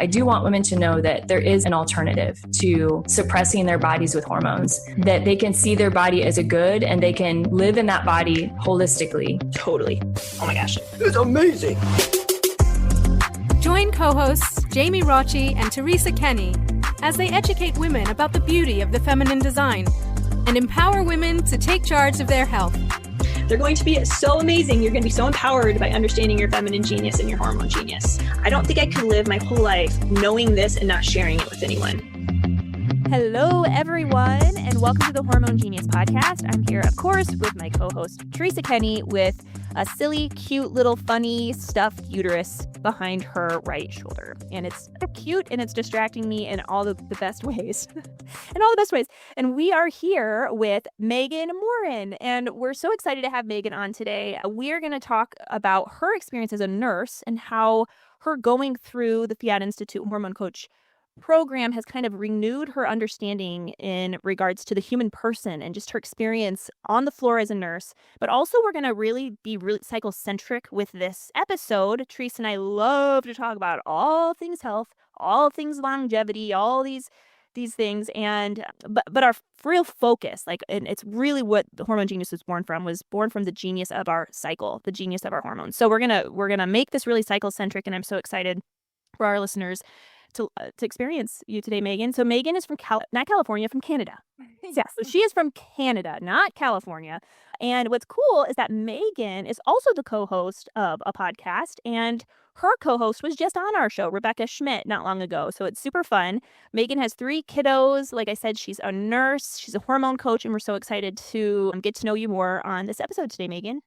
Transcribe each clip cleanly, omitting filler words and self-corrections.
I do want women to know that there is an alternative to suppressing their bodies with hormones, that they can see their body as a good and they can live in that body holistically. Totally. Oh my gosh, it's amazing. Join co-hosts Jamie Rocci and Teresa Kenny as they educate women about the beauty of the feminine design and empower women to take charge of their health. They're going to be so amazing. You're going to be so empowered by understanding your feminine genius and your hormone genius. I don't think I could live my whole life knowing this and not sharing it with anyone. Hello, everyone, and welcome to the Hormone Genius podcast. I'm here, of course, with my co-host, Teresa Kenny, with a silly, cute, little, funny, stuffed uterus behind her right shoulder. And it's cute, and it's distracting me in all the best ways. And we are here with Meghan Morin, and we're so excited to have Meghan on today. We're going to talk about her experience as a nurse and how her going through the Fiat Institute Hormone Coach program has kind of renewed her understanding in regards to the human person and just her experience on the floor as a nurse. But also we're going to be really cycle-centric with this episode. Teresa and I love to talk about all things health, all things longevity, all these things, and but our real focus, and it's really what the Hormone Genius was born from the genius of our cycle, the genius of our hormones. So we're gonna make this really cycle-centric, and I'm so excited for our listeners to experience you today, Meghan. So Meghan is from not California, from Canada. Yes, so she is from Canada, not California. And what's cool is that Meghan is also the co-host of a podcast, and her co-host was just on our show, Rebecca Schmidt, not long ago. So it's super fun. Meghan has 3 kiddos. Like I said, she's a nurse, she's a hormone coach, and we're so excited to get to know you more on this episode today, Meghan.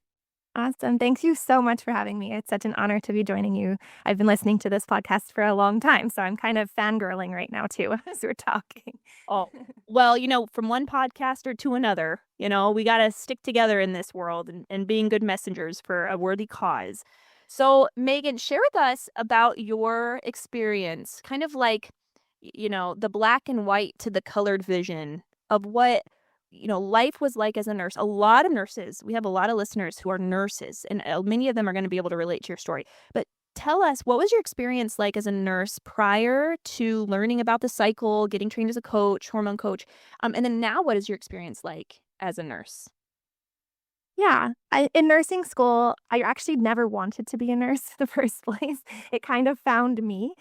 Awesome. Thank you so much for having me. It's such an honor to be joining you. I've been listening to this podcast for a long time, so I'm kind of fangirling right now, too, as we're talking. Oh, well, from one podcaster to another, we got to stick together in this world and being good messengers for a worthy cause. So, Meghan, share with us about your experience, kind of like, the black and white to the colored vision of what life was like as a nurse. A lot of nurses, we have a lot of listeners who are nurses, and many of them are going to be able to relate to your story. But tell us, what was your experience like as a nurse prior to learning about the cycle, getting trained as a coach, hormone coach? And then now, what is your experience like as a nurse? Yeah, in nursing school, I actually never wanted to be a nurse in the first place. It kind of found me.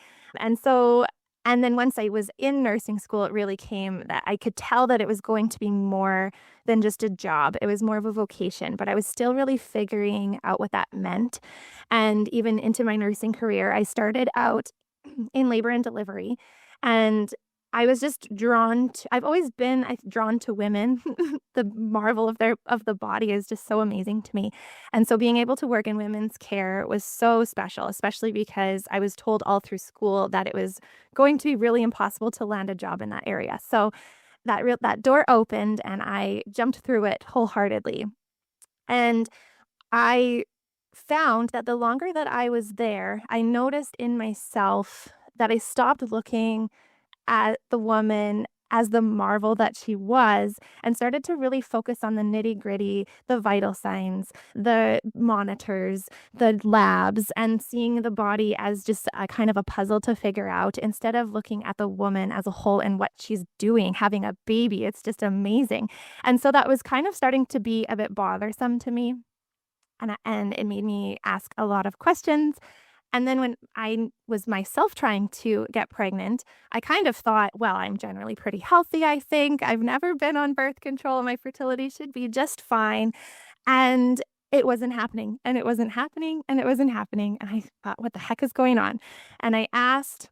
And then once I was in nursing school, it really came that I could tell that it was going to be more than just a job. It was more of a vocation, but I was still really figuring out what that meant. And even into my nursing career, I started out in labor and delivery, and I was just I've always been drawn to women. The marvel of the body is just so amazing to me. And so being able to work in women's care was so special, especially because I was told all through school that it was going to be really impossible to land a job in that area. So that door opened and I jumped through it wholeheartedly. And I found that the longer that I was there, I noticed in myself that I stopped looking at the woman as the marvel that she was and started to really focus on the nitty-gritty, the vital signs, the monitors, the labs, and seeing the body as just a kind of a puzzle to figure out instead of looking at the woman as a whole and what she's doing, having a baby. It's just amazing. And so that was kind of starting to be a bit bothersome to me. And it made me ask a lot of questions. And then when I was myself trying to get pregnant, I kind of thought, well, I'm generally pretty healthy, I think. I've never been on birth control. My fertility should be just fine. And it wasn't happening. And it wasn't happening. And it wasn't happening. And I thought, what the heck is going on? And I asked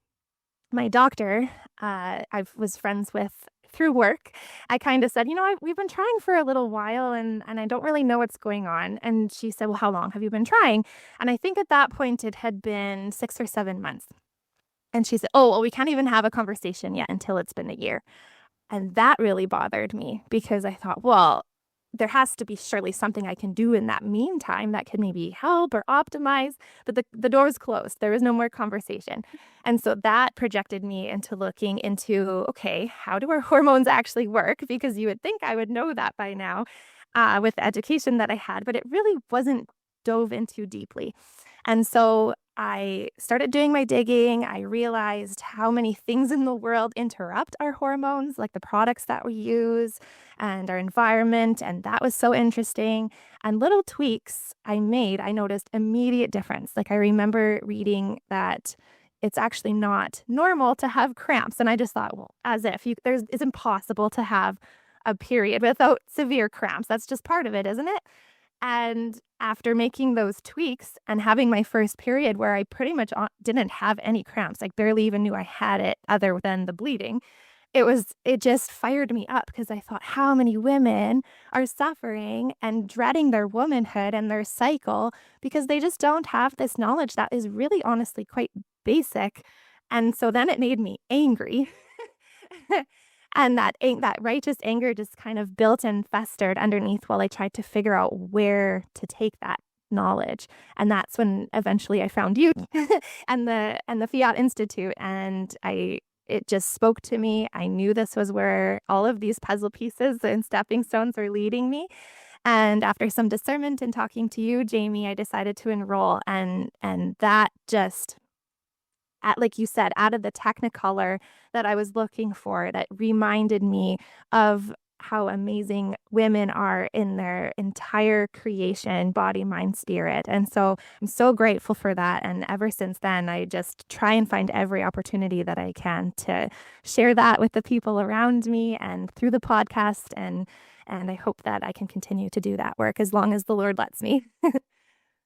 my doctor, I was friends with through work. I kind of said, we've been trying for a little while and I don't really know what's going on. And she said, well, how long have you been trying? And I think at that point it had been 6 or 7 months. And she said, oh, well, we can't even have a conversation yet until it's been a year. And that really bothered me because I thought, well, there has to be surely something I can do in that meantime that could maybe help or optimize. But the door was closed. There was no more conversation. And so that projected me into looking into, okay, how do our hormones actually work? Because you would think I would know that by now with the education that I had, but it really wasn't dove into deeply. And so I started doing my digging. I realized how many things in the world interrupt our hormones, like the products that we use and our environment. And that was so interesting. And little tweaks I made, I noticed immediate difference. Like I remember reading that it's actually not normal to have cramps. And I just thought, well, as if it's impossible to have a period without severe cramps. That's just part of it, isn't it? And after making those tweaks and having my first period where I pretty much didn't have any cramps, like barely even knew I had it other than the bleeding, it just fired me up because I thought how many women are suffering and dreading their womanhood and their cycle because they just don't have this knowledge that is really honestly quite basic. And so then it made me angry. And that righteous anger just kind of built and festered underneath while I tried to figure out where to take that knowledge. And that's when eventually I found you and the Fiat Institute. And it just spoke to me. I knew this was where all of these puzzle pieces and stepping stones were leading me. And after some discernment and talking to you, Jamie, I decided to enroll. And that just, like you said, added the technicolor that I was looking for, that reminded me of how amazing women are in their entire creation, body, mind, spirit. And so I'm so grateful for that. And ever since then, I just try and find every opportunity that I can to share that with the people around me and through the podcast. And I hope that I can continue to do that work as long as the Lord lets me.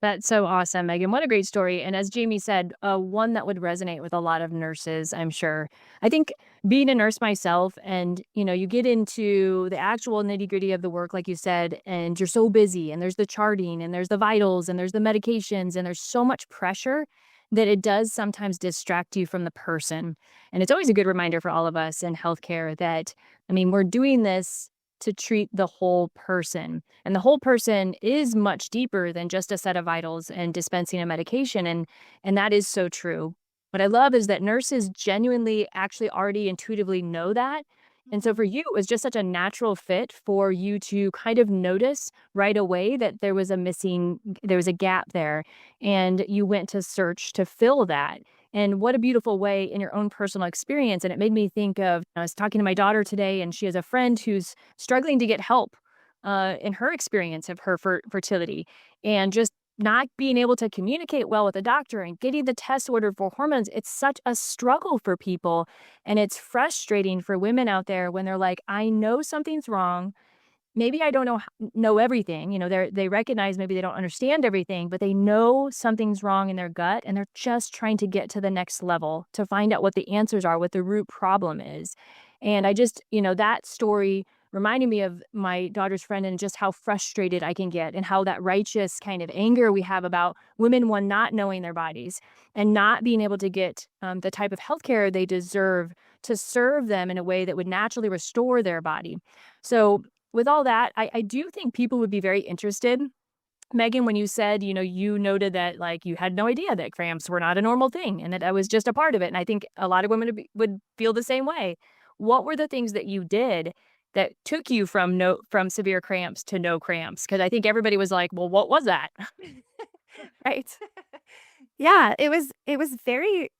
That's so awesome, Megan. What a great story. And as Jamie said, one that would resonate with a lot of nurses, I'm sure. I think being a nurse myself and, you get into the actual nitty gritty of the work, like you said, and you're so busy and there's the charting and there's the vitals and there's the medications and there's so much pressure that it does sometimes distract you from the person. And it's always a good reminder for all of us in healthcare that, we're doing this to treat the whole person. And the whole person is much deeper than just a set of vitals and dispensing a medication. And that is so true. What I love is that nurses genuinely actually already intuitively know that. And so for you, it was just such a natural fit for you to kind of notice right away that there was a gap there. And you went to search to fill that. And what a beautiful way in your own personal experience. And it made me think of, I was talking to my daughter today, and she has a friend who's struggling to get help in her experience of her fertility and just not being able to communicate well with the doctor and getting the test ordered for hormones. It's such a struggle for people. And it's frustrating for women out there when they're like, I know something's wrong. Maybe I don't know everything. They recognize maybe they don't understand everything, but they know something's wrong in their gut, and they're just trying to get to the next level to find out what the answers are, what the root problem is. And I just, that story reminded me of my daughter's friend and just how frustrated I can get and how that righteous kind of anger we have about women, one, not knowing their bodies and not being able to get the type of healthcare they deserve to serve them in a way that would naturally restore their body. So with all that, I do think people would be very interested. Megan, when you said, you noted that you had no idea that cramps were not a normal thing and that was just a part of it. And I think a lot of women would feel the same way. What were the things that you did that took you from severe cramps to no cramps? Because I think everybody was like, well, what was that? Right. Yeah, it was very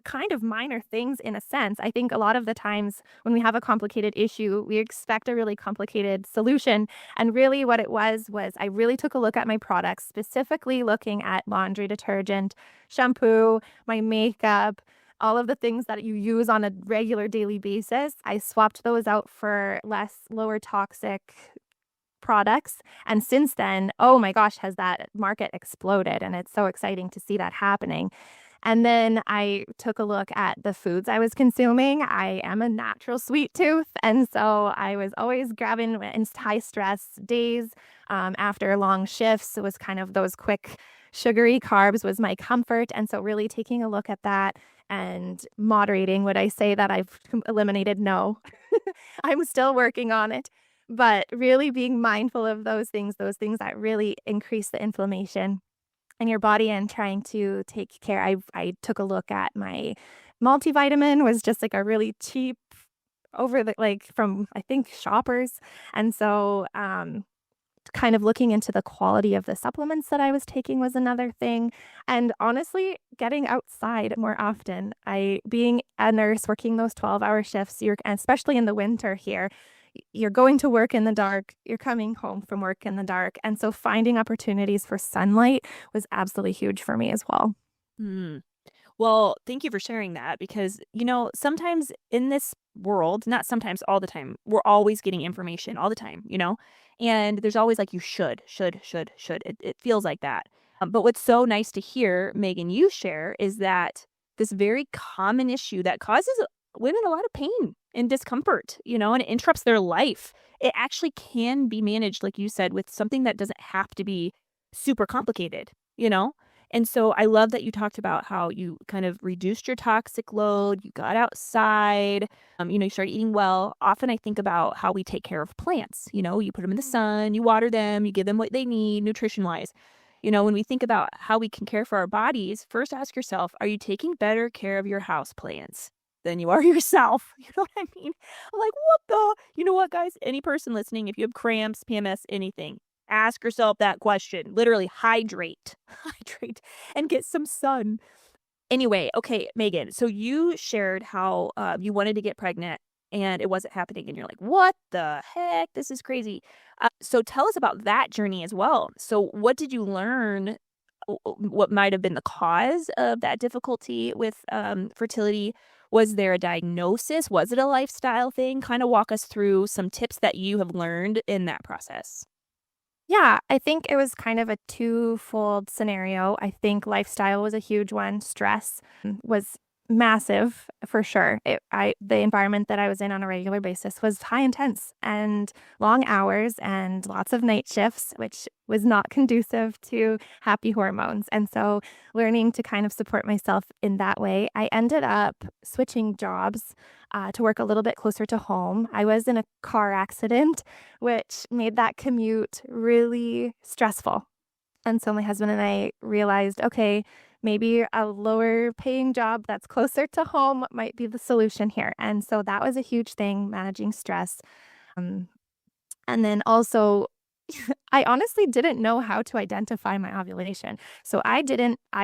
kind of minor things in a sense. I think a lot of the times when we have a complicated issue, we expect a really complicated solution. And really what it was I really took a look at my products, specifically looking at laundry detergent, shampoo, my makeup, all of the things that you use on a regular daily basis. I swapped those out for lower toxic products. And since then, oh my gosh, has that market exploded. And it's so exciting to see that happening. And then I took a look at the foods I was consuming. I am a natural sweet tooth. And so I was always grabbing in high stress days after long shifts. It was kind of those quick sugary carbs was my comfort. And so really taking a look at that and moderating. Would I say that I've eliminated? No, I'm still working on it. But really being mindful of those things that really increase the inflammation in your body and trying to take care. I took a look at my multivitamin, was just a really cheap from I think Shoppers. And so kind of looking into the quality of the supplements that I was taking was another thing. And honestly, getting outside more often. Being a nurse, working those 12-hour shifts, and especially in the winter here, you're going to work in the dark, you're coming home from work in the dark. And so finding opportunities for sunlight was absolutely huge for me as well. Mm. Well, thank you for sharing that because, sometimes in this world, not sometimes, all the time, we're always getting information all the time, and there's always like you should. It feels like that. But what's so nice to hear, Megan, you share is that this very common issue that causes women a lot of pain and discomfort, and it interrupts their life. It actually can be managed, like you said, with something that doesn't have to be super complicated, And so I love that you talked about how you kind of reduced your toxic load, you got outside, you started eating well. Often I think about how we take care of plants. You put them in the sun, you water them, you give them what they need nutrition-wise. When we think about how we can care for our bodies, first ask yourself, are you taking better care of your house plants than you are yourself? You know what I mean? I'm like, what the? You know what, guys? Any person listening, if you have cramps, PMS, anything, ask yourself that question. Literally hydrate and get some sun. Anyway, okay, Megan, so you shared how you wanted to get pregnant and it wasn't happening. And you're like, what the heck? This is crazy. So tell us about that journey as well. So what did you learn? What might have been the cause of that difficulty with fertility? Was there a diagnosis? Was it a lifestyle thing? Kind of walk us through some tips that you have learned in that process. Yeah, I think it was kind of a twofold scenario. I think lifestyle was a huge one. Stress was massive for sure. The environment that I was in on a regular basis was high intense and long hours and lots of night shifts, which was not conducive to happy hormones. And so learning to kind of support myself in that way, I ended up switching jobs to work a little bit closer to home. I was in a car accident, which made that commute really stressful. And so my husband and I realized, okay, maybe a lower paying job that's closer to home might be the solution here. And so that was a huge thing, managing stress. And then also, I honestly didn't know how to identify my ovulation. So I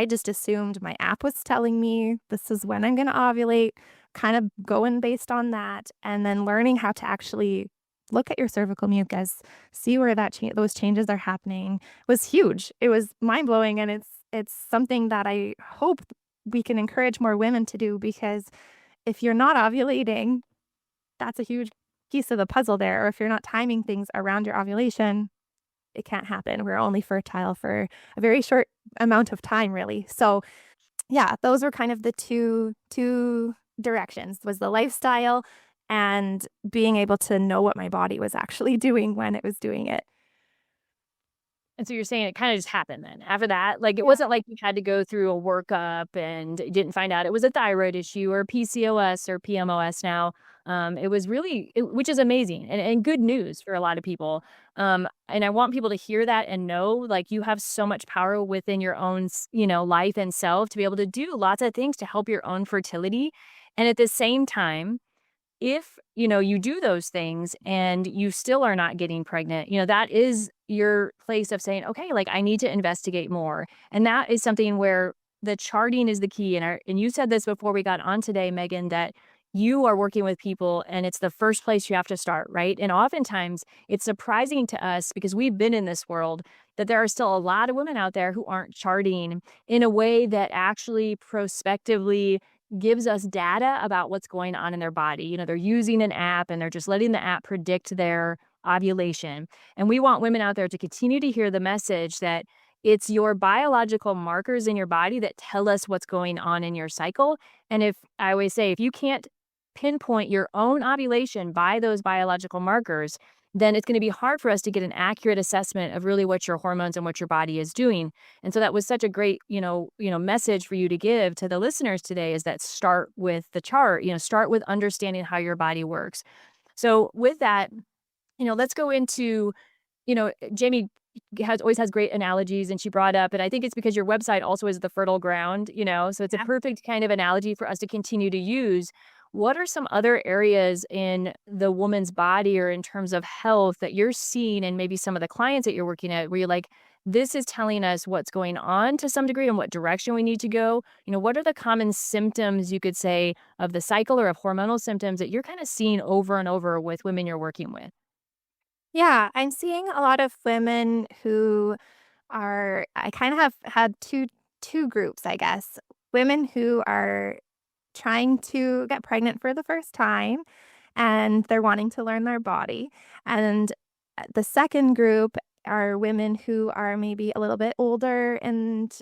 just assumed my app was telling me this is when I'm going to ovulate, kind of going based on that. And then learning how to actually look at your cervical mucus, see where those changes are happening was huge. It was mind-blowing, and it's something that I hope we can encourage more women to do, because if you're not ovulating, that's a huge piece of the puzzle there. Or if you're not timing things around your ovulation, it can't happen. We're only fertile for a very short amount of time, really. So yeah, those were kind of the two directions, was the lifestyle and being able to know what my body was actually doing when it was doing it. And so you're saying it kind of just happened then after that? Like, it wasn't like you had to go through a workup and you didn't find out it was a thyroid issue or PCOS or PMOS now. It was really, which is amazing and good news for a lot of people. And I want people to hear that and know, like, you have so much power within your own, life and self to be able to do lots of things to help your own fertility. And at the same time, if, you do those things and you still are not getting pregnant, that is your place of saying, okay, like, I need to investigate more. And that is something where the charting is the key. And you said this before we got on today, Megan, that you are working with people and it's the first place you have to start, right? And oftentimes it's surprising to us, because we've been in this world, that there are still a lot of women out there who aren't charting in a way that actually prospectively gives us data about what's going on in their body. They're using an app and they're just letting the app predict their ovulation. And we want women out there to continue to hear the message that it's your biological markers in your body that tell us what's going on in your cycle. And I always say, if you can't pinpoint your own ovulation by those biological markers, then it's going to be hard for us to get an accurate assessment of really what your hormones and what your body is doing. And so that was such a great, message for you to give to the listeners today, is that start with the chart, start with understanding how your body works. So with that, let's go into, Jamie always has great analogies, and she brought up, and I think it's because your website also is the fertile ground, so it's a perfect kind of analogy for us to continue to use. what are some other areas in the woman's body or in terms of health that you're seeing and maybe some of the clients that you're working at where you're like, this is telling us what's going on to some degree and what direction we need to go? What are the common symptoms you could say of the cycle or of hormonal symptoms that you're kind of seeing over and over with women you're working with? Yeah, I'm seeing a lot of women who I kind of have had two groups, I guess. Women who are trying to get pregnant for the first time and they're wanting to learn their body. And the second group are women who are maybe a little bit older and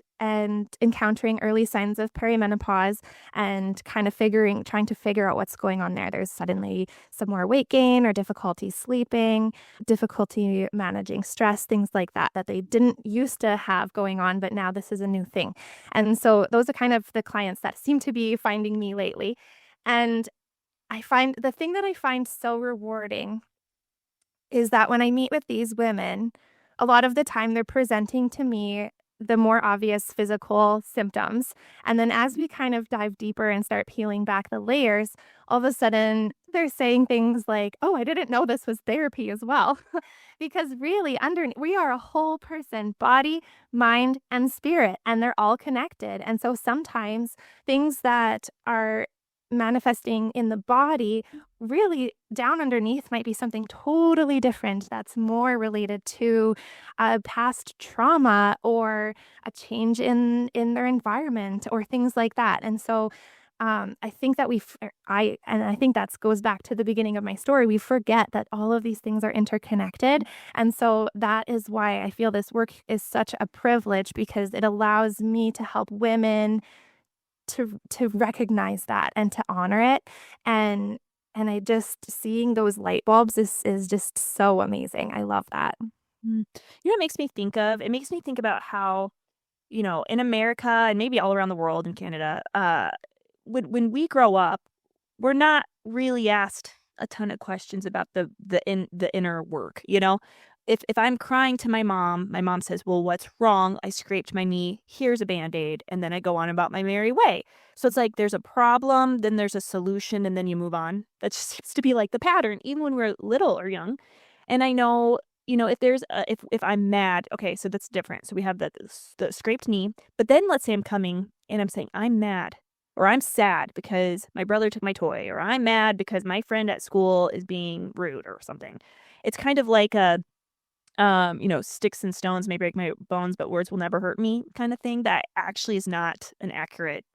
encountering early signs of perimenopause and kind of trying to figure out what's going on there. There's suddenly some more weight gain or difficulty sleeping, difficulty managing stress, things like that they didn't used to have going on, but now this is a new thing. And so those are kind of the clients that seem to be finding me lately. And I find the thing that I find so rewarding is that when I meet with these women, a lot of the time they're presenting to me the more obvious physical symptoms. And then as we kind of dive deeper and start peeling back the layers, all of a sudden they're saying things like, oh, I didn't know this was therapy as well. Because really, we are a whole person, body, mind, and spirit, and they're all connected. And so sometimes things that are manifesting in the body really down underneath might be something totally different that's more related to a past trauma or a change in their environment or things like that. And so I think that I think that goes back to the beginning of my story. We forget that all of these things are interconnected. And so that is why I feel this work is such a privilege, because it allows me to help women to recognize that and to honor it. And I just seeing those light bulbs is just so amazing. I love that. You know what it makes me think of? It makes me think about how, in America and maybe all around the world in Canada, when we grow up, we're not really asked a ton of questions about the inner work, If I'm crying to my mom says, well, what's wrong? I scraped my knee. Here's a Band-Aid. And then I go on about my merry way. So it's like there's a problem, then there's a solution, and then you move on. That just seems to be like the pattern, even when we're little or young. And I know, if there's if I'm mad, okay, so that's different. So we have the scraped knee. But then let's say I'm coming and I'm saying I'm mad, or I'm sad because my brother took my toy, or I'm mad because my friend at school is being rude or something. It's kind of like a sticks and stones may break my bones, but words will never hurt me kind of thing. That actually is not an accurate,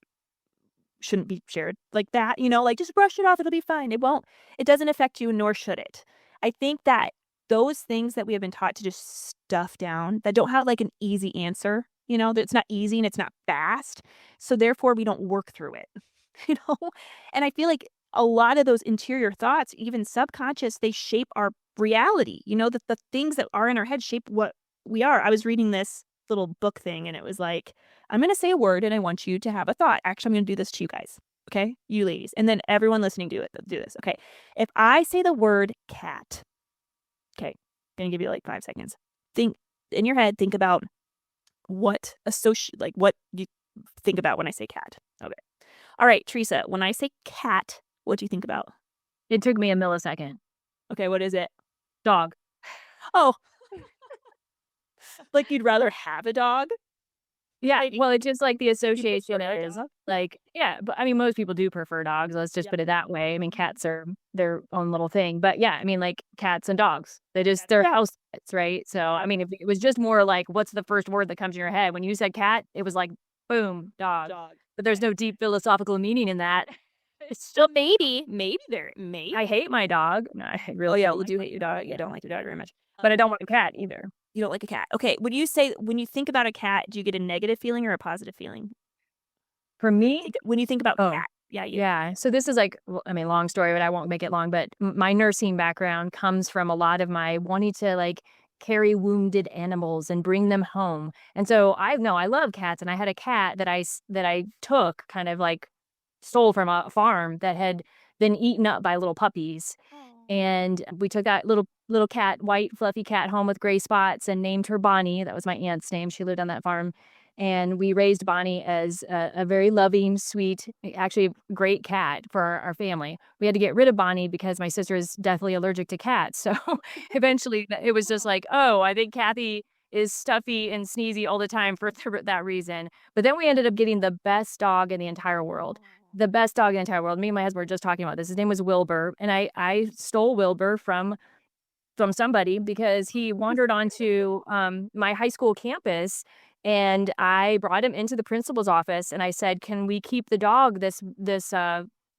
shouldn't be shared like that, like just brush it off. It'll be fine. It won't, it doesn't affect you, nor should it. I think that those things that we have been taught to just stuff down that don't have like an easy answer, that it's not easy and it's not fast. So therefore we don't work through it, and I feel like a lot of those interior thoughts, even subconscious, they shape our reality, that the things that are in our head shape what we are. I was reading this little book thing and it was like, I'm going to say a word and I want you to have a thought. Actually, I'm going to do this to you guys. Okay. You ladies. And then everyone listening do this. Okay. If I say the word cat, okay, I'm going to give you like 5 seconds. Think in your head, think about what you think about when I say cat. Okay. All right, Teresa, when I say cat, what do you think about? It took me a millisecond. Okay, what is it? Dog. Oh. Like you'd rather have a dog? Yeah, well, it's just like the association is like, yeah, but I mean, most people do prefer dogs. Let's just put it that way. I mean, cats are their own little thing, but yeah, I mean, like cats and dogs, they're house pets, right? So, I mean, if it was just more like, what's the first word that comes in your head? When you said cat, it was like, boom, dog. But there's no deep philosophical meaning in that. It's still maybe there. I hate my dog. No, I really you do hate your dog. You don't like your dog very much. But I don't want a cat either. You don't like a cat. Okay. When you think about a cat, do you get a negative feeling or a positive feeling? For me? When you think about cat. Yeah. Yeah. So this is like, I mean, long story, but I won't make it long. But my nursing background comes from a lot of my wanting to like carry wounded animals and bring them home. And so I love cats. And I had a cat that I took kind of like stole from a farm that had been eaten up by little puppies. And we took that little cat, white fluffy cat, home with gray spots and named her Bonnie. That was my aunt's name. She lived on that farm. And we raised Bonnie as a very loving, sweet, actually great cat for our family. We had to get rid of Bonnie because my sister is deathly allergic to cats. So eventually it was just like, oh, I think Kathy is stuffy and sneezy all the time for that reason. But then we ended up getting the best dog in the entire world. The best dog in the entire world. Me and my husband were just talking about this. His name was Wilbur. And I stole Wilbur from somebody because he wandered onto my high school campus. And I brought him into the principal's office and I said, can we keep the dog, this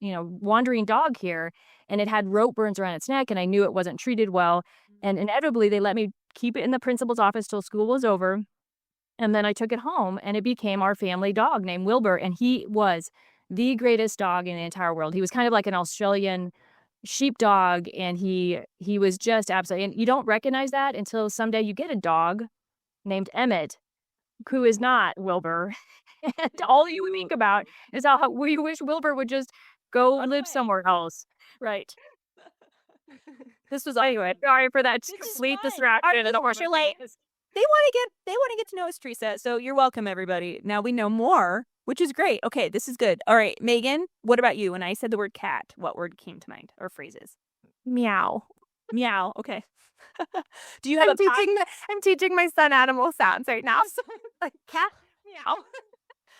wandering dog here? And it had rope burns around its neck and I knew it wasn't treated well. And inevitably they let me keep it in the principal's office till school was over. And then I took it home and it became our family dog named Wilbur. And he was the greatest dog in the entire world. He was kind of like an Australian sheepdog. And he was just absolutely, and you don't recognize that until someday you get a dog named Emmett, who is not Wilbur. And all you think about is how we wish Wilbur would just go live somewhere else. Right. This was anyway. Sorry for that complete distraction. Like, they want to get to know us, Teresa. So you're welcome, everybody. Now we know more, which is great. Okay, this is good. All right, Megan, what about you? When I said the word cat, what word came to mind or phrases? Meow. Meow. Okay. Do you have I'm teaching my son animal sounds right now. So like cat meow.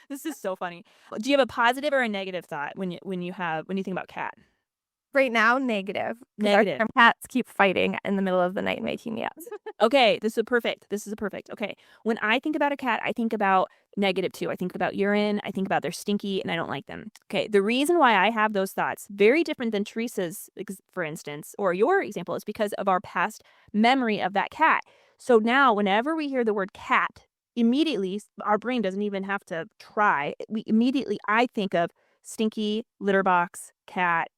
This is so funny. Do you have a positive or a negative thought when you think about cat? Right now, negative. Negative. Our cats keep fighting in the middle of the night making meows. Okay, this is perfect. Okay. When I think about a cat, I think about negative too. I think about urine. I think about they're stinky and I don't like them. Okay, the reason why I have those thoughts, very different than Teresa's, for instance, or your example, is because of our past memory of that cat. So now whenever we hear the word cat, immediately, our brain doesn't even have to try. I think of stinky, litter box, cat,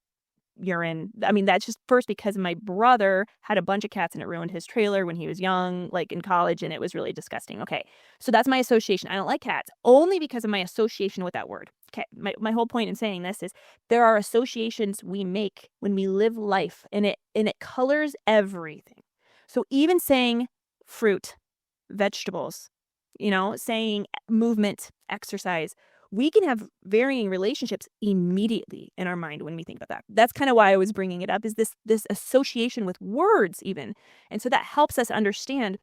urine. I mean, that's just first because my brother had a bunch of cats and it ruined his trailer when he was young, like in college, and it was really disgusting. Okay, so that's my association. I don't like cats only because of my association with that word. Okay, my whole point in saying this is there are associations we make when we live life, and it colors everything. So even saying fruit, vegetables, saying movement, exercise, we can have varying relationships immediately in our mind when we think about that. That's kind of why I was bringing it up, is this association with words even. And so that helps us understand,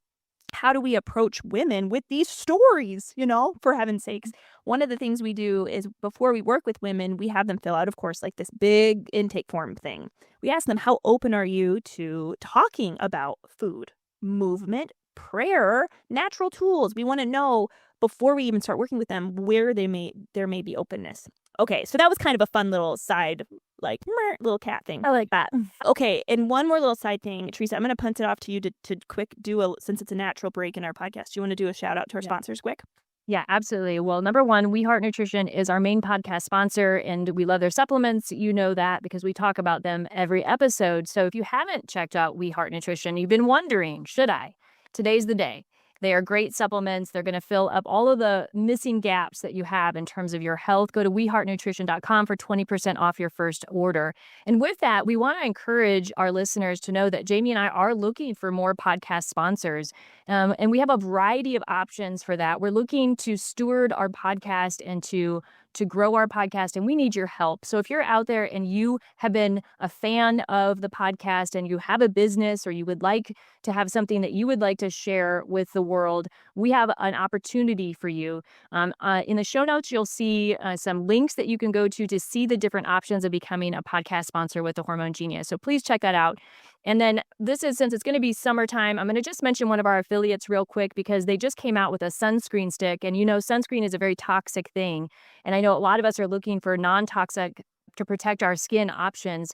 how do we approach women with these stories, for heaven's sakes. One of the things we do is before we work with women, we have them fill out, of course, like this big intake form thing. We ask them, how open are you to talking about food, movement, prayer, natural tools? We want to know before we even start working with them where there may be openness. Okay, so that was kind of a fun little side, like little cat thing. I like that. Okay, and one more little side thing, Teresa, I'm going to punt it off to you to quick since it's a natural break in our podcast. Do you want to do a shout out to our sponsors quick? Yeah, absolutely. Well, number one, We Heart Nutrition is our main podcast sponsor, and we love their supplements. You know that because we talk about them every episode. So if you haven't checked out We Heart Nutrition, you've been wondering, should I? Today's the day. They are great supplements. They're going to fill up all of the missing gaps that you have in terms of your health. Go to weheartnutrition.com for 20% off your first order. And with that, we want to encourage our listeners to know that Jamie and I are looking for more podcast sponsors. And we have a variety of options for that. We're looking to steward our podcast and to grow our podcast, and we need your help. So if you're out there and you have been a fan of the podcast and you have a business or you would like to have something that you would like to share with the world, we have an opportunity for you. In the show notes, you'll see some links that you can go to see the different options of becoming a podcast sponsor with the Hormone Genius. So please check that out. And then since it's going to be summertime, I'm going to just mention one of our affiliates real quick because they just came out with a sunscreen stick. And sunscreen is a very toxic thing. And I know a lot of us are looking for non-toxic to protect our skin options.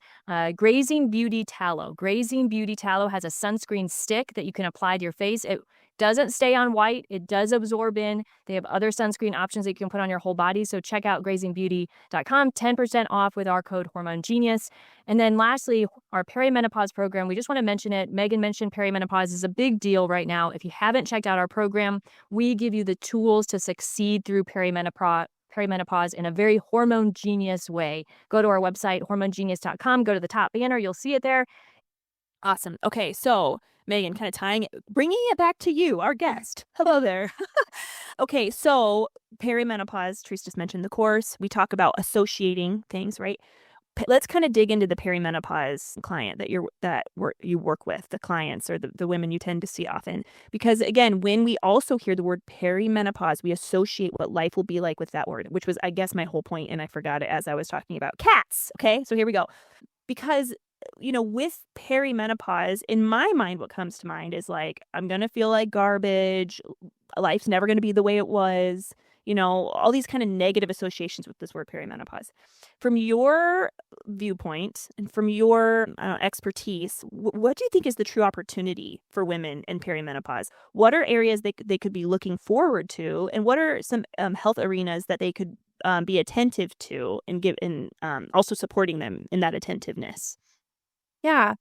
Grazing Beauty Tallow. Grazing Beauty Tallow has a sunscreen stick that you can apply to your face. It doesn't stay on white. It does absorb in. They have other sunscreen options that you can put on your whole body. So check out grazingbeauty.com, 10% off with our code Hormone Genius. And then lastly, our perimenopause program. We just want to mention it. Megan mentioned perimenopause is a big deal right now. If you haven't checked out our program, we give you the tools to succeed through perimenopause in a very Hormone Genius way. Go to our website, hormonegenius.com. Go to the top banner. You'll see it there. Awesome. Okay, so Megan, kind of bringing it back to you, our guest. Hello there. Okay, so perimenopause, Therese just mentioned the course. We talk about associating things, right? Let's kind of dig into the perimenopause client that you work with, the clients or the women you tend to see often. Because again, when we also hear the word perimenopause, we associate what life will be like with that word, which was, I guess, my whole point, and I forgot it as I was talking about cats. Okay, so here we go. Because with perimenopause, in my mind, what comes to mind is like, I'm going to feel like garbage. Life's never going to be the way it was. All these kind of negative associations with this word perimenopause. From your viewpoint and from your expertise, what do you think is the true opportunity for women in perimenopause? What are areas they could be looking forward to? And what are some health arenas that they could be attentive to and also supporting them in that attentiveness? Yeah.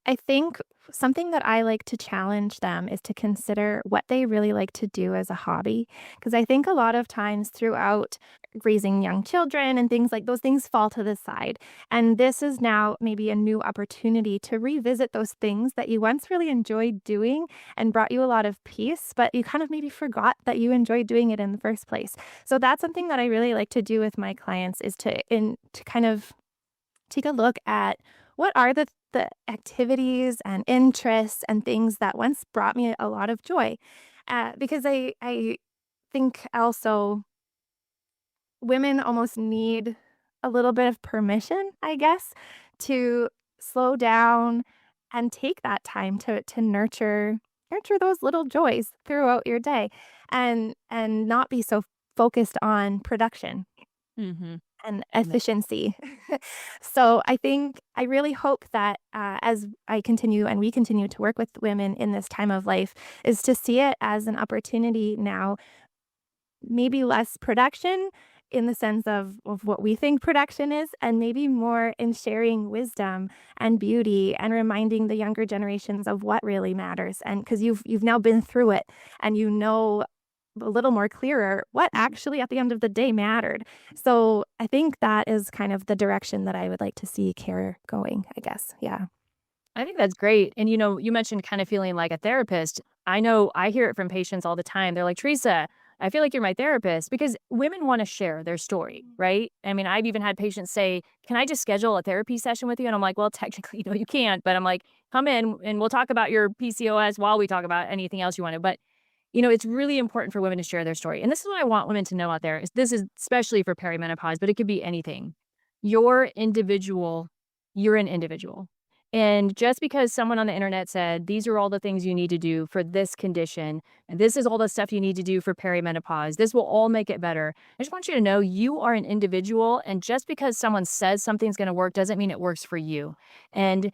I think something that I like to challenge them is to consider what they really like to do as a hobby. Because I think a lot of times throughout raising young children and things like those things fall to the side. And this is now maybe a new opportunity to revisit those things that you once really enjoyed doing and brought you a lot of peace, but you kind of maybe forgot that you enjoyed doing it in the first place. So that's something that I really like to do with my clients is to kind of take a look at what are the activities and interests and things that once brought me a lot of joy. Because I think also women almost need a little bit of permission, I guess, to slow down and take that time to nurture those little joys throughout your day and not be so focused on production. Mm-hmm. And efficiency. So I really hope that as I continue and we continue to work with women in this time of life is to see it as an opportunity now, maybe less production in the sense of what we think production is, and maybe more in sharing wisdom and beauty and reminding the younger generations of what really matters. And because you've now been through it and a little more clearer what actually at the end of the day mattered. So I think that is kind of the direction that I would like to see care going, I guess. Yeah. I think that's great. And, you mentioned kind of feeling like a therapist. I know I hear it from patients all the time. They're like, Teresa, I feel like you're my therapist, because women want to share their story, right? I mean, I've even had patients say, can I just schedule a therapy session with you? And I'm like, well, technically, you can't. But I'm like, come in and we'll talk about your PCOS while we talk about anything else you want to. But it's really important for women to share their story. And this is what I want women to know out there. This is especially for perimenopause, but it could be anything. You're an individual. And just because someone on the internet said, these are all the things you need to do for this condition, and this is all the stuff you need to do for perimenopause, this will all make it better. I just want you to know you are an individual. And just because someone says something's going to work doesn't mean it works for you. And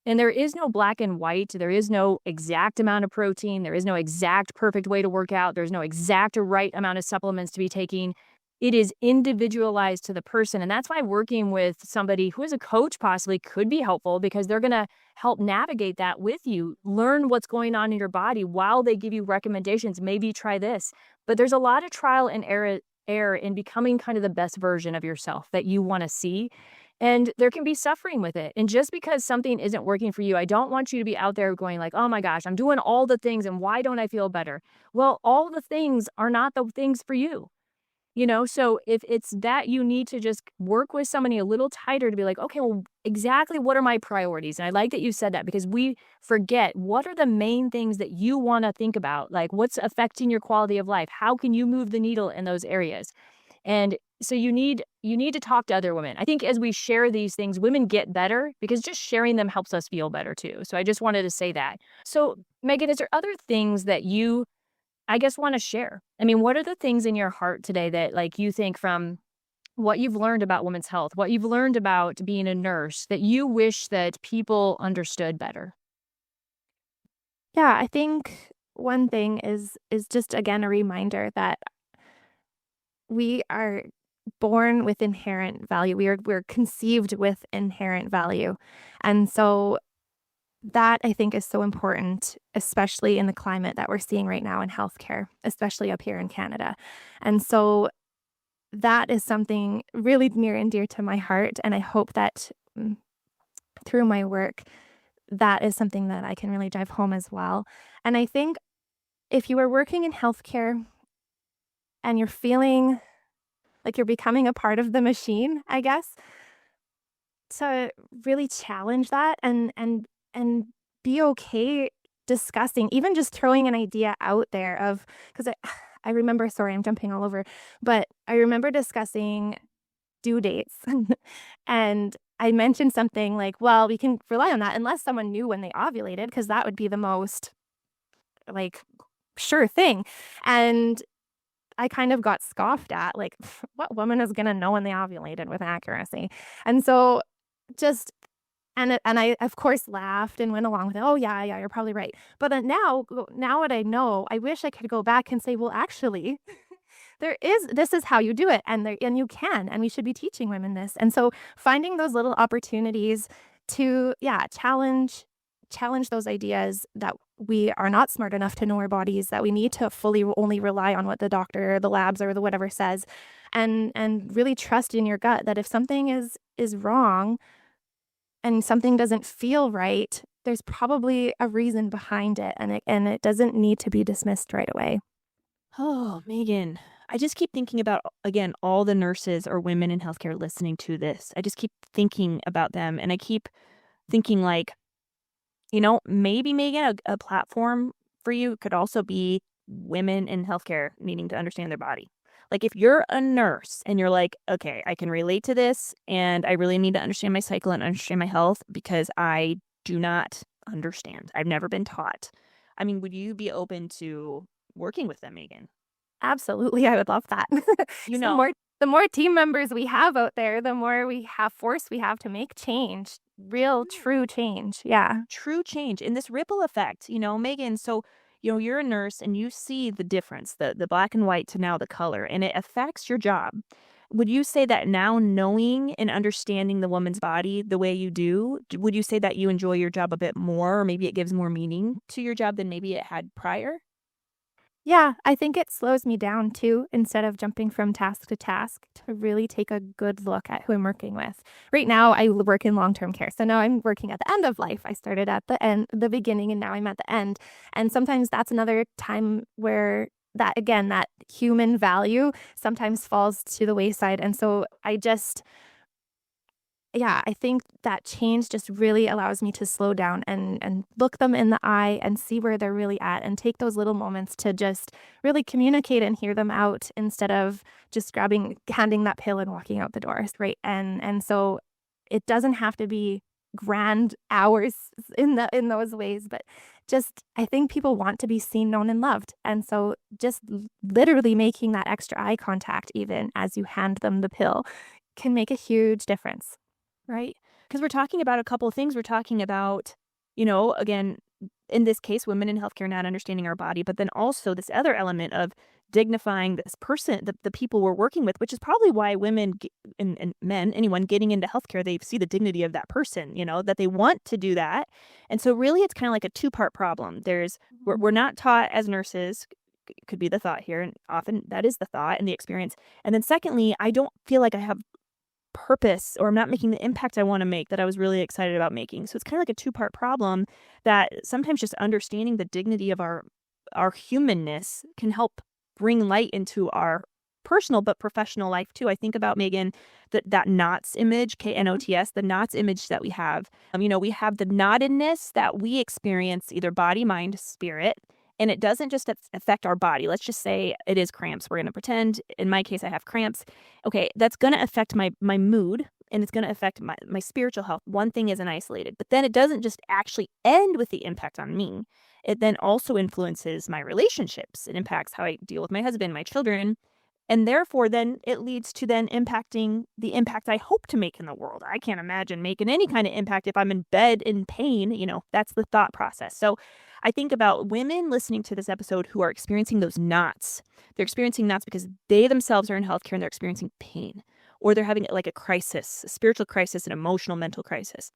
there is no black and white. There is no exact amount of protein. There is no exact perfect way to work out. There's no exact right amount of supplements to be taking. It is individualized to the person. And that's why working with somebody who is a coach possibly could be helpful, because they're going to help navigate that with you, learn what's going on in your body while they give you recommendations. Maybe try this. But there's a lot of trial and error in becoming kind of the best version of yourself that you want to see. And there can be suffering with it. And just because something isn't working for you, I don't want you to be out there going like, oh my gosh, I'm doing all the things and why don't I feel better? Well, all the things are not the things for you. So if it's that you need to just work with somebody a little tighter to be like, okay, well, exactly what are my priorities? And I like that you said that, because we forget what are the main things that you want to think about, like what's affecting your quality of life? How can you move the needle in those areas? And so you need to talk to other women. I think as we share these things, women get better, because just sharing them helps us feel better too. So I just wanted to say that. So Meghan, is there other things that you, I guess, want to share? I mean, what are the things in your heart today that like you think from what you've learned about women's health, what you've learned about being a nurse, that you wish that people understood better? Yeah, I think one thing is just again a reminder that we are born with inherent value. We're conceived with inherent value. And so that I think is so important, especially in the climate that we're seeing right now in healthcare, especially up here in Canada. And so that is something really near and dear to my heart. And I hope that through my work, that is something that I can really drive home as well. And I think if you are working in healthcare, and you're feeling like you're becoming a part of the machine, I guess. To really challenge that and be okay discussing, even just throwing an idea out there of, because I remember, sorry, I'm jumping all over, but I remember discussing due dates and I mentioned something like, well, we can rely on that unless someone knew when they ovulated, because that would be the most like sure thing. And I kind of got scoffed at, like, what woman is going to know when they ovulated with accuracy? And so just, and I, of course, laughed and went along with it. Oh, yeah, you're probably right. But now what I know, I wish I could go back and say, well, actually, this is how you do it. And you can, and we should be teaching women this. And so finding those little opportunities to, challenge those ideas that we are not smart enough to know our bodies, that we need to fully only rely on what the doctor or the labs or the whatever says, and really trust in your gut that if something is wrong and something doesn't feel right, there's probably a reason behind it, and it doesn't need to be dismissed right away. Oh, Megan, I just keep thinking about, again, all the nurses or women in healthcare listening to this. I just keep thinking about them, and I keep thinking, like, maybe, Megan, a platform for you could also be women in healthcare needing to understand their body. Like, if you're a nurse and you're like, okay, I can relate to this and I really need to understand my cycle and understand my health because I do not understand. I've never been taught. I mean, would you be open to working with them, Megan? Absolutely. I would love that. The more team members we have out there, the more we have force we have to make change. Real, true change. Yeah. True change. And this ripple effect, Megan, so, you're a nurse and you see the difference, the black and white to now the color, and it affects your job. Would you say that now knowing and understanding the woman's body the way you do, would you say that you enjoy your job a bit more, or maybe it gives more meaning to your job than maybe it had prior? Yeah, I think it slows me down too, instead of jumping from task to task, to really take a good look at who I'm working with. Right now, I work in long-term care. So now I'm working at the end of life. I started at the beginning, and now I'm at the end. And sometimes that's another time where that human value sometimes falls to the wayside. And so I think that change just really allows me to slow down and look them in the eye and see where they're really at, and take those little moments to just really communicate and hear them out, instead of just handing that pill and walking out the doors, right? And so it doesn't have to be grand hours in those ways, but just, I think people want to be seen, known, and loved. And so just literally making that extra eye contact, even as you hand them the pill, can make a huge difference. Right. Because we're talking about a couple of things. We're talking about, again, in this case, women in healthcare not understanding our body, but then also this other element of dignifying this person, the people we're working with, which is probably why women and men, anyone getting into healthcare, they see the dignity of that person, that they want to do that. And so really, it's kind of like a two-part problem. We're not taught as nurses, could be the thought here, and often that is the thought and the experience. And then secondly, I don't feel like I have purpose, or I'm not making the impact I want to make that I was really excited about making. So it's kind of like a two-part problem, that sometimes just understanding the dignity of our humanness can help bring light into our personal but professional life too. I think about, Megan, that knots image, KNOTS, the knots image that we have. We have the knottedness that we experience, either body, mind, spirit. And it doesn't just affect our body. Let's just say it is cramps. We're going to pretend, in my case, I have cramps. Okay, that's going to affect my mood, and it's going to affect my spiritual health. One thing isn't isolated. But then it doesn't just actually end with the impact on me. It then also influences my relationships. It impacts how I deal with my husband, my children. And therefore, then it leads to then impacting the impact I hope to make in the world. I can't imagine making any kind of impact if I'm in bed in pain. That's the thought process. So I think about women listening to this episode who are experiencing those knots. They're experiencing knots because they themselves are in healthcare and they're experiencing pain, or they're having like a crisis, a spiritual crisis, an emotional, mental crisis.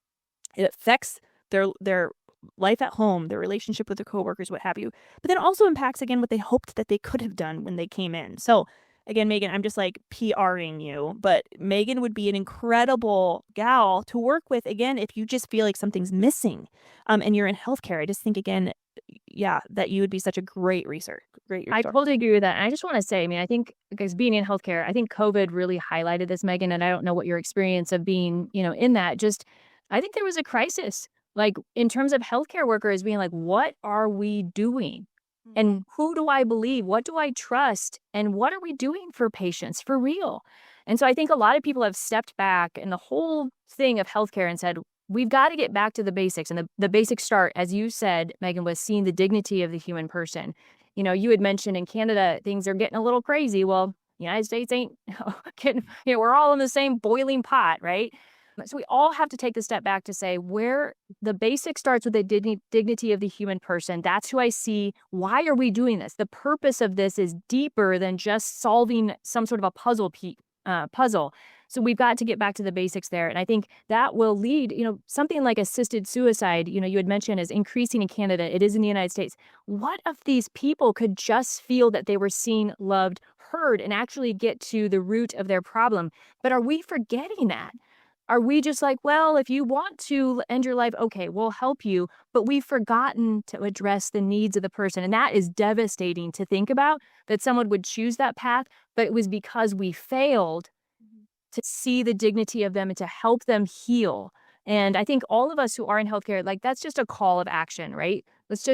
It affects their life at home, their relationship with their coworkers, what have you. But then also impacts, again, what they hoped that they could have done when they came in. So again, Megan, I'm just like PRing you, but Megan would be an incredible gal to work with, again, if you just feel like something's missing and you're in healthcare. I just think, again, that you would be such a great resource. I totally agree with that. And I just want to say, I mean, I think because being in healthcare, I think COVID really highlighted this, Meghan, and I don't know what your experience of being, in that, just, I think there was a crisis, like in terms of healthcare workers being like, what are we doing? And who do I believe? What do I trust? And what are we doing for patients for real? And so I think a lot of people have stepped back in the whole thing of healthcare and said, we've got to get back to the basics. And the basic start, as you said, Meghan, was seeing the dignity of the human person. You had mentioned in Canada, things are getting a little crazy. Well, the United States ain't getting, we're all in the same boiling pot, right? So we all have to take the step back to say where the basic starts with the dignity of the human person. That's who I see. Why are we doing this? The purpose of this is deeper than just solving some sort of a puzzle. So we've got to get back to the basics there. And I think that will lead, something like assisted suicide, you had mentioned is increasing in Canada. It is in the United States. What if these people could just feel that they were seen, loved, heard, and actually get to the root of their problem? But are we forgetting that? Are we just like, well, if you want to end your life, okay, we'll help you. But we've forgotten to address the needs of the person. And that is devastating to think about, that someone would choose that path. But it was because we failed to see the dignity of them and to help them heal. And I think all of us who are in healthcare, like that's just a call of action, right?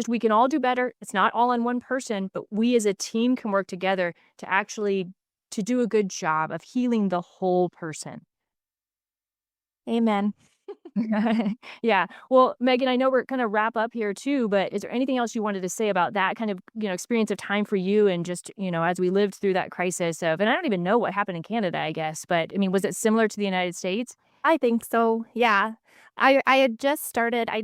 We can all do better. It's not all on one person, but we as a team can work together to do a good job of healing the whole person. Amen. Yeah. Well, Meghan, I know we're going to wrap up here too, but is there anything else you wanted to say about that kind of, experience of time for you and just, as we lived through that crisis and I don't even know what happened in Canada, I guess, but I mean, was it similar to the United States? I think so. Yeah. I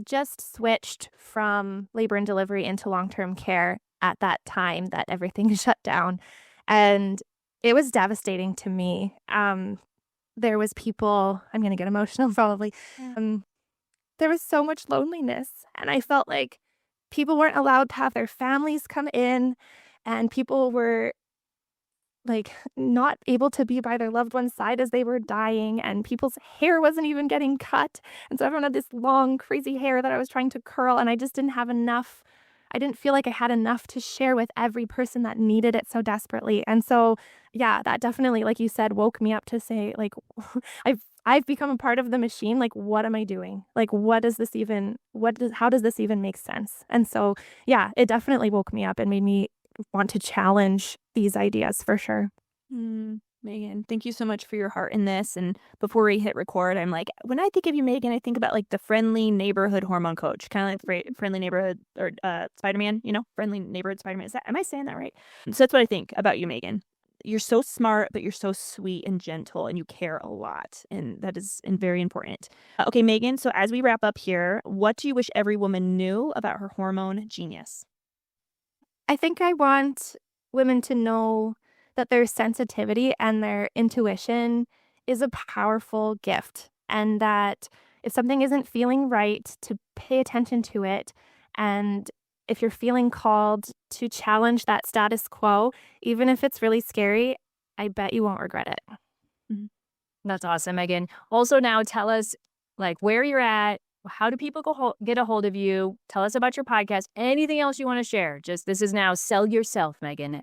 just switched from labor and delivery into long-term care at that time that everything shut down. And it was devastating to me. There was people, I'm going to get emotional probably. There was so much loneliness. And I felt like people weren't allowed to have their families come in and people were like not able to be by their loved one's side as they were dying and people's hair wasn't even getting cut. And so everyone had this long, crazy hair that I was trying to curl and I just didn't have enough. I didn't feel like I had enough to share with every person that needed it so desperately. And so, yeah, that definitely, like you said, woke me up to say, like, I've become a part of the machine. Like, what am I doing? Like, how does this even make sense? And so, yeah, it definitely woke me up and made me want to challenge these ideas for sure. Meghan, thank you so much for your heart in this. And before we hit record, I'm like, when I think of you, Meghan, I think about like the friendly neighborhood hormone coach, kind of like friendly neighborhood or Spider-Man, friendly neighborhood Spider-Man. Am I saying that right? So that's what I think about you, Meghan. You're so smart, but you're so sweet and gentle and you care a lot. And that is very important. Okay, Meghan, so as we wrap up here, what do you wish every woman knew about her hormone genius? I think I want women to know that their sensitivity and their intuition is a powerful gift, and that if something isn't feeling right, to pay attention to it. And if you're feeling called to challenge that status quo, even if it's really scary, I bet you won't regret it. Mm-hmm. That's awesome, Meghan. Also now tell us like where you're at. How do people get a hold of you? Tell us about your podcast. Anything else you want to share? This is now sell yourself, Meghan.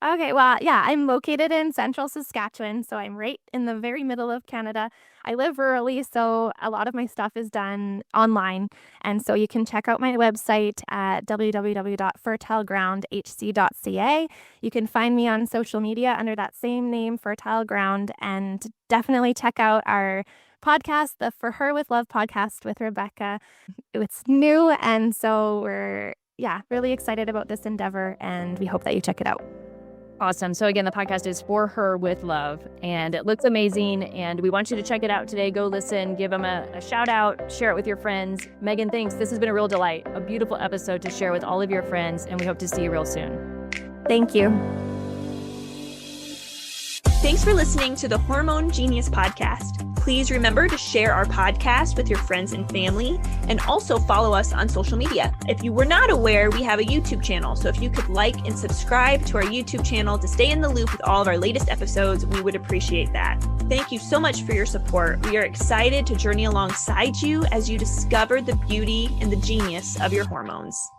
Okay, well, yeah, I'm located in central Saskatchewan, so I'm right in the very middle of Canada. I live rurally, so a lot of my stuff is done online. And so you can check out my website at www.fertilegroundhc.ca. You can find me on social media under that same name, Fertile Ground, and definitely check out our podcast, the For Her With Love podcast with Rebecca. It's new, and so we're, really excited about this endeavor, and we hope that you check it out. Awesome. So again, the podcast is For Her With Love, and it looks amazing, and we want you to check it out today. Go listen, give them a shout out, share it with your friends. Meghan, thanks. This has been a real delight, a beautiful episode to share with all of your friends, and we hope to see you real soon. Thank you. Thanks for listening to the Hormone Genius podcast. Please remember to share our podcast with your friends and family, and also follow us on social media. If you were not aware, we have a YouTube channel. So if you could like and subscribe to our YouTube channel to stay in the loop with all of our latest episodes, we would appreciate that. Thank you so much for your support. We are excited to journey alongside you as you discover the beauty and the genius of your hormones.